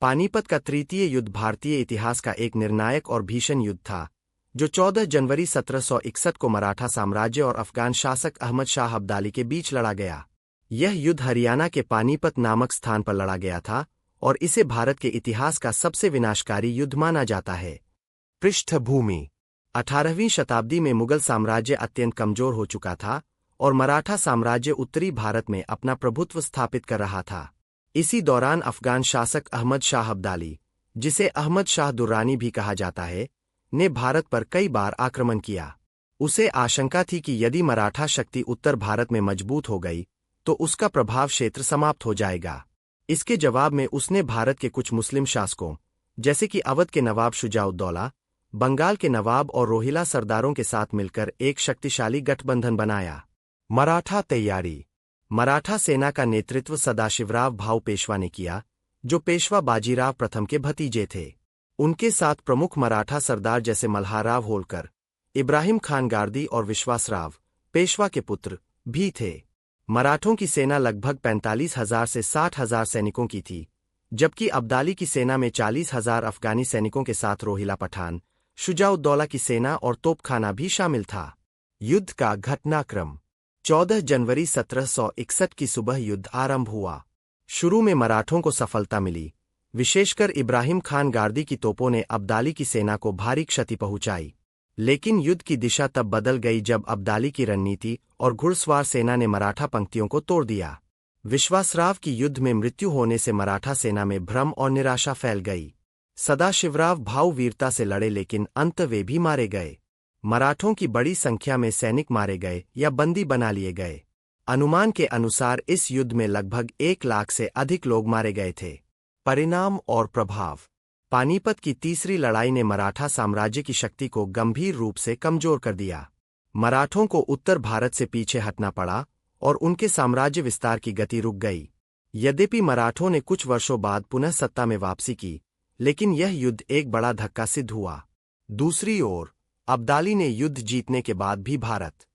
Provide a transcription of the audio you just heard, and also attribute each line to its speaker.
Speaker 1: पानीपत का तृतीय युद्ध भारतीय इतिहास का एक निर्णायक और भीषण युद्ध था, जो 14 जनवरी 1761 को मराठा साम्राज्य और अफगान शासक अहमद शाह अब्दाली के बीच लड़ा गया। यह युद्ध हरियाणा के पानीपत नामक स्थान पर लड़ा गया था और इसे भारत के इतिहास का सबसे विनाशकारी युद्ध माना जाता है। पृष्ठभूमि: 18वीं शताब्दी में मुगल साम्राज्य अत्यंत कमजोर हो चुका था और मराठा साम्राज्य उत्तरी भारत में अपना प्रभुत्व स्थापित कर रहा था। इसी दौरान अफगान शासक अहमद शाह अब्दाली, जिसे अहमद शाह दुर्रानी भी कहा जाता है, ने भारत पर कई बार आक्रमण किया। उसे आशंका थी कि यदि मराठा शक्ति उत्तर भारत में मजबूत हो गई तो उसका प्रभाव क्षेत्र समाप्त हो जाएगा। इसके जवाब में उसने भारत के कुछ मुस्लिम शासकों, जैसे कि अवध के नवाब शुजाउद्दौला, बंगाल के नवाब और रोहिला सरदारों के साथ मिलकर एक शक्तिशाली गठबंधन बनाया। मराठा तैयारी: मराठा सेना का नेतृत्व सदाशिवराव भाऊ पेशवा ने किया, जो पेशवा बाजीराव प्रथम के भतीजे थे। उनके साथ प्रमुख मराठा सरदार जैसे मल्हारराव होलकर, इब्राहिम खान गार्दी और विश्वासराव, पेशवा के पुत्र, भी थे। मराठों की सेना लगभग 45,000 से 60,000 सैनिकों की थी, जबकि अब्दाली की सेना में 40,000 अफगानी सैनिकों के साथ रोहिला पठान, शुजाउद्दौला की सेना और तोपखाना भी शामिल था। युद्ध का घटनाक्रम: 14 जनवरी 1761 की सुबह युद्ध आरंभ हुआ। शुरू में मराठों को सफलता मिली, विशेषकर इब्राहिम खान गार्दी की तोपों ने अब्दाली की सेना को भारी क्षति पहुंचाई। लेकिन युद्ध की दिशा तब बदल गई जब अब्दाली की रणनीति और घुड़सवार सेना ने मराठा पंक्तियों को तोड़ दिया। विश्वासराव की युद्ध में मृत्यु होने से मराठा सेना में भ्रम और निराशा फैल गई। सदाशिवराव भाऊ वीरता से लड़े, लेकिन अंत वे भी मारे गए। मराठों की बड़ी संख्या में सैनिक मारे गए या बंदी बना लिए गए। अनुमान के अनुसार इस युद्ध में लगभग 1 लाख से अधिक लोग मारे गए थे। परिणाम और प्रभाव: पानीपत की तीसरी लड़ाई ने मराठा साम्राज्य की शक्ति को गंभीर रूप से कमजोर कर दिया। मराठों को उत्तर भारत से पीछे हटना पड़ा और उनके साम्राज्य विस्तार की गति रुक गई। यद्यपि मराठों ने कुछ वर्षों बाद पुनः सत्ता में वापसी की, लेकिन यह युद्ध एक बड़ा धक्का सिद्ध हुआ। दूसरी ओर, अब्दाली ने युद्ध जीतने के बाद भी भारत